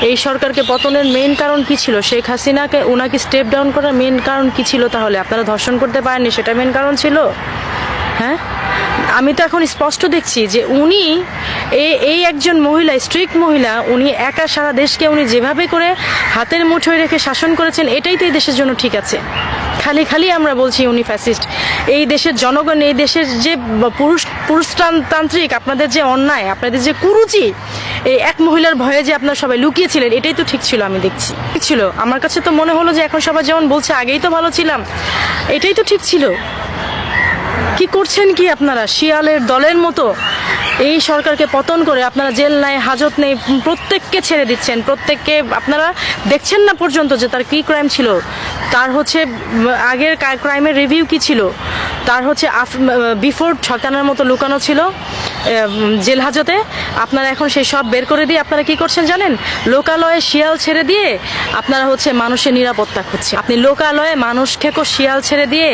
এই সরকারকে পতনের মেইন কারণ কি ছিল? শেখ হাসিনাকে ওনাকে স্টেপ ডাউন করার মেইন কারণ কি ছিল? তাহলে আপনারা ধর্ষণ করতে পারেননি, সেটা মেইন কারণ ছিল? হ্যাঁ, আমি তো এখন স্পষ্ট দেখছি যে উনি এই একজন মহিলা, স্ট্রিক্ট মহিলা, উনি একা সারা দেশকে উনি যেভাবে করে হাতের মুঠোয় রেখে শাসন করেছেন, এটাই তো এই দেশের জন্য ঠিক আছে। খালি খালি আমরা বলছি উনি ফ্যাসিস্ট। এই দেশের জনগণ, এই দেশের যে পুরুষতান্ত্রিক আপনাদের যে অন্যায়, আপনাদের যে কুরুচি, এই এক মহিলার ভয়ে যে আপনারা সবাই লুকিয়েছিলেন, এটাই তো ঠিক ছিল। আমি দেখছি ঠিক ছিল। আমার কাছে তো মনে হলো যে এখন সবাই যেমন বলছে আগেই তো ভালো ছিলাম, এটাই তো ঠিক ছিল। কি করছেন কি আপনারা? শিয়ালের দলের মতো এই সরকারকে পতন করে আপনারা জেল নাই, হাজত নেই, প্রত্যেককে ছেড়ে দিচ্ছেন। প্রত্যেককে আপনারা দেখছেন না পর্যন্ত যে তার কি ক্রাইম ছিল, তার হচ্ছে আগের ক্রাইমের রিভিউ কি ছিল, তার হচ্ছে বিফোর ছকানোর মতো লুকানো ছিল জেল হাজতে। আপনারা এখন সেই সব বের করে দিয়ে আপনারা কি করছেন জানেন? লোকালয়ে শিয়াল ছেড়ে দিয়ে আপনারা হচ্ছে মানুষের নিরাপত্তা খুঁজছে। আপনি লোকালয়ে মানুষ খেকো শিয়াল ছেড়ে দিয়ে,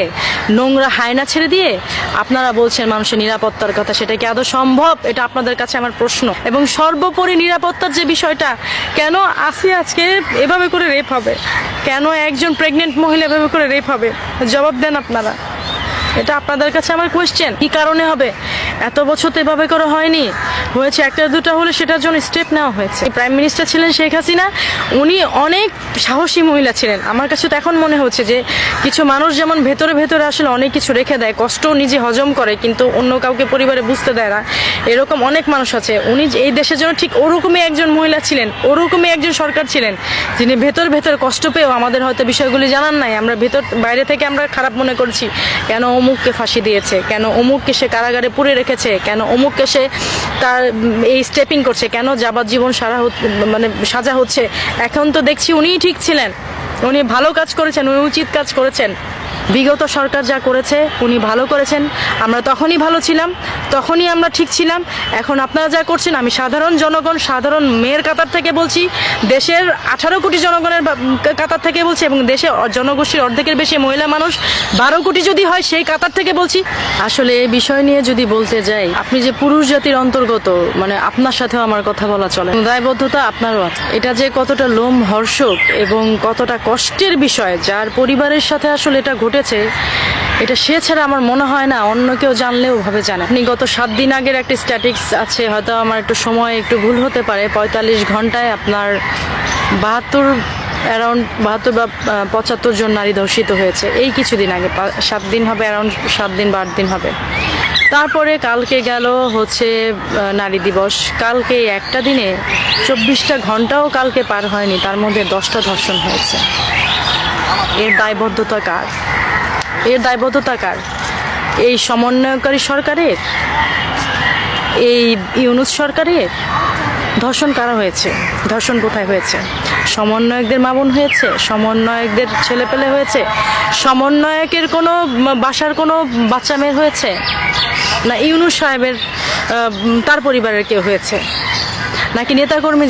নোংরা হায়না ছেড়ে দিয়ে আপনারা বলছেন মানুষের নিরাপত্তার কথা। সেটা কি আদৌ সম্ভব? এটা আপনাদের কাছে আমার প্রশ্ন। এবং সর্বোপরি নিরাপত্তার যে বিষয়টা, কেন আসিয়া আজকে এভাবে করে রেপ হবে? কেন একজন প্রেগনেন্ট মহিলা এভাবে করে রেপ হবে? জবাব দেন আপনারা। এটা আপনাদের কাছে আমার কোয়েশ্চেন। কি কারণে হবে? এত বছর তো এভাবে করে হয়নি, হয়েছে একটা দুটা হলে সেটার জন্য স্টেপ নেওয়া হয়েছে। প্রাইম মিনিস্টার ছিলেন শেখ হাসিনা, উনি অনেক সাহসী মহিলা ছিলেন। আমার কাছে তো এখন মনে হচ্ছে যে কিছু মানুষ যেমন ভেতরে ভেতরে আসলে অনেক কিছু রেখে দেয়, কষ্টও নিজে হজম করে কিন্তু অন্য কাউকে পরিবারে বুঝতে দেয় না, এরকম অনেক মানুষ আছে। উনি এই দেশের জন্য ঠিক ওরকমই একজন মহিলা ছিলেন, ওরকমই একজন সরকার ছিলেন, যিনি ভেতর ভেতর কষ্ট পেয়েও আমাদের হয়তো বিষয়গুলি জানান নাই। আমরা ভেতর বাইরে থেকে আমরা খারাপ মনে করছি, কেন অমুককে ফাঁসি দিয়েছে, কেন অমুককে সে কারাগারে পুরে রেখেছে, কেন অমুককে সে তার এই স্টেপিং করছে, কেন যাবজ্জীবন সাজা হচ্ছে। এখন তো দেখছি উনিই ঠিক ছিলেন, উনি ভালো কাজ করেছেন, উনি উচিত কাজ করেছেন। বিগত সরকার যা করেছে উনি ভালো করেছেন। আমরা তখনই ভালো ছিলাম, তখনই আমরা ঠিক ছিলাম। এখন আপনারা যা করছেন, আমি সাধারণ জনগণ, সাধারণ মেয়ের কাতার থেকে বলছি, দেশের 18 কোটি জনগণের কাতার থেকে বলছি, এবং দেশে জনগোষ্ঠীর অর্ধেকের বেশি মহিলা মানুষ 12 কোটি যদি হয় সেই কাতার থেকে বলছি। আসলে এই বিষয় নিয়ে যদি বলতে যাই, আপনি যে পুরুষ জাতির অন্তর্গত, মানে আপনার সাথেও আমার কথা বলা চলে, দায়বদ্ধতা আপনারও আছে। এটা যে কতটা লোমহর্ষক এবং কতটা কষ্টের বিষয়, যার পরিবারের সাথে আসলে এটা ঘটেছে, এটা সে ছাড়া আমার মনে হয় না অন্য কেউ জানলেও ভাবে জানে। আপনি গত 7 দিন আগের একটা স্ট্যাটিক্স আছে, হয়তো আমার একটু সময় একটু ভুল হতে পারে, 45 ঘন্টায় আপনার 72 বা 75 জন নারী ধর্ষিত হয়েছে এই কিছুদিন আগে। 7 দিন হবে, অ্যারাউন্ড 7 দিন বা 8 দিন হবে। তারপরে কালকে গেল হচ্ছে নারী দিবস। কালকে একটা দিনে 24টা ঘন্টাও কালকে পার হয়নি, তার মধ্যে 10টা ধর্ষণ হয়েছে। এর দায়বদ্ধতা কার? এর দায়বদ্ধতা কার? এই সমন্বয়কারী সরকারের, এই ইউনূস সরকারের? ধর্ষণ কারা হয়েছে? ধর্ষণ কোথায় হয়েছে? সমন্বয়কদের মা বোন হয়েছে? সমন্বয়কদের ছেলেপেলে হয়েছে? সমন্বয়কের কোনো বাসার কোনো বাচ্চা মেয়ের হয়েছে? না ইউনূস সাহেবের তার পরিবারের কেউ হয়েছে? নাকি নেতাকর্মী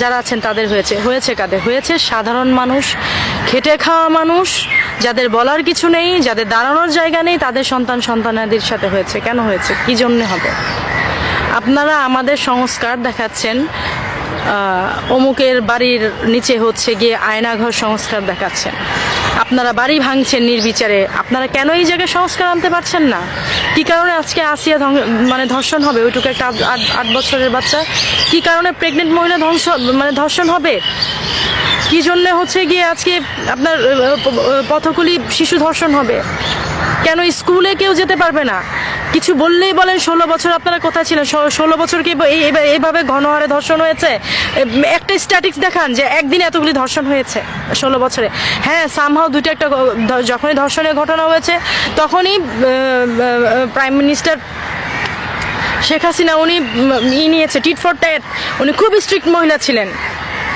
যারা আছেন তাদের হয়েছে? হয়েছে কাদের? হয়েছে সাধারণ মানুষ, খেটে খাওয়া মানুষ, যাদের বলার কিছু নেই, যাদের দাঁড়ানোর জায়গা নেই, তাদের সন্তানাদির সাথে হয়েছে। কেন হয়েছে? কি জন্যে হবে? আপনারা আমাদের সংস্কার দেখাচ্ছেন, অমুকের বাড়ির নিচে হচ্ছে গিয়ে আয়নাঘর সংস্কার দেখাচ্ছেন। আপনারা বাড়ি ভাঙছেন নির্বিচারে। আপনারা কেন এই জায়গায় সংস্কার আনতে পারছেন না? কি কারণে আজকে আসিয়া ধর্ষণ হবে? ওইটুকু একটা 8 বছরের বাচ্চা। কি কারণে প্রেগনেন্ট মহিলা ধর্ষণ হবে? কি জন্যে হচ্ছে গিয়ে আজকে আপনার পথকুলি শিশু ধর্ষণ হবে? কেন স্কুলে কেউ যেতে পারবে না? কিছু বললেই বলেন 16 বছর আপনারা কোথায় ছিলেন? 16 বছর কি এইভাবে ঘনহারে ধর্ষণ হয়েছে? একটা স্ট্যাটিক্স দেখান যে একদিনে এতগুলি ধর্ষণ হয়েছে 16 বছরে। হ্যাঁ, সামহাও দুইটা একটা যখনই ধর্ষণের ঘটনা হয়েছে তখনই প্রাইম মিনিস্টার শেখ হাসিনা উনি নিয়েছে টিট ফর ট্যাট। উনি খুব স্ট্রিক্ট মহিলা ছিলেন।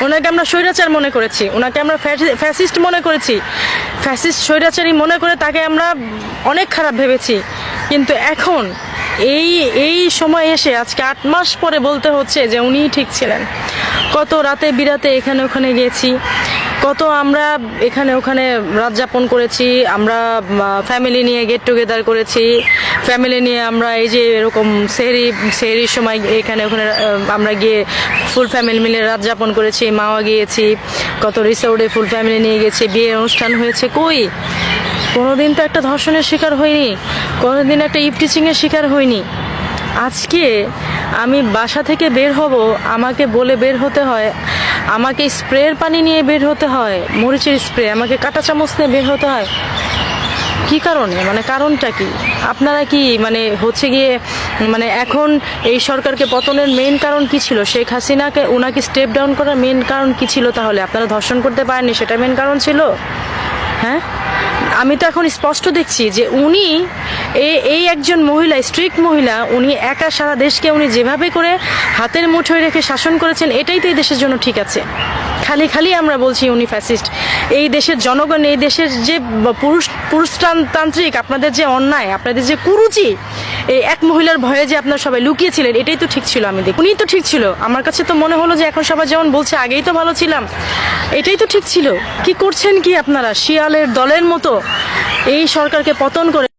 ওনাকে আমরা স্বৈরাচার মনে করেছি, ওনাকে আমরা ফ্যাসিস্ট মনে করেছি, ফ্যাসিস্ট স্বৈরাচারী মনে করে তাকে আমরা অনেক খারাপ ভেবেছি। কিন্তু এখন এই সময় এসে আজকে 8 মাস পরে বলতে হচ্ছে যে উনিই ঠিক ছিলেন। কত রাতে বিরাতে এখানে ওখানে গিয়েছি, কত আমরা এখানে ওখানে রাত যাপন করেছি, আমরা ফ্যামিলি নিয়ে গেট টুগেদার করেছি, ফ্যামিলি নিয়ে আমরা এই যে এরকম সেহরির সময় এখানে ওখানে আমরা গিয়ে ফুল ফ্যামিলি মিলে রাত যাপন করেছি, মাওয়া গিয়েছি, কত রিসোর্টে ফুল ফ্যামিলি নিয়ে গেছি, বিয়ের অনুষ্ঠান হয়েছে। কই কোনোদিন তো একটা ধর্ষণের শিকার হয়নি, কোনোদিন একটা ইভটিচিংয়ের শিকার হয়নি। আজকে আমি বাসা থেকে বের হব, আমাকে বলে বের হতে হয়, আমাকে স্প্রের পানি নিয়ে বের হতে হয়, মরিচের স্প্রে, আমাকে কাঁটা চামচ নিয়ে বের হতে হয়। কি কারণে, মানে কারণটা কি? আপনারা কি মানে হচ্ছে গিয়ে মানে এখন এই সরকারকে পতনের মেইন কারণ কি ছিল? শেখ হাসিনাকে ওনাকে স্টেপ ডাউন করার মেইন কারণ কি ছিল? তাহলে আপনারা ধর্ষণ করতে পারেননি, সেটা মেইন কারণ ছিল? হ্যাঁ, আমি তো এখন স্পষ্ট দেখছি যে উনি এই একজন মহিলা, স্ট্রিক্ট মহিলা, উনি একা সারা দেশকে উনি যেভাবে করে হাতের মুঠোয় রেখে শাসন করেছেন, এটাই তো এই দেশের জন্য ঠিক আছে। খালি খালি আমরা বলছি উনি ফ্যাসিস্ট। এই দেশের জনগণ, এই দেশের যে পুরুষতান্ত্রিক আপনাদের যে অন্যায়, আপনাদের যে কুরুচি, এই এক মহিলার ভয়ে যে আপনারা সবাই লুকিয়েছিলেন, এটাই তো ঠিক ছিল। আমি দেখি উনি তো ঠিক ছিল। আমার কাছে তো মনে হলো যে এখন সবাই যেমন বলছে আগেই তো ভালো ছিলাম, এটাই তো ঠিক ছিল। কি করছেন কি আপনারা শিয়ালের দলের মতো এই সরকারকে পতন করে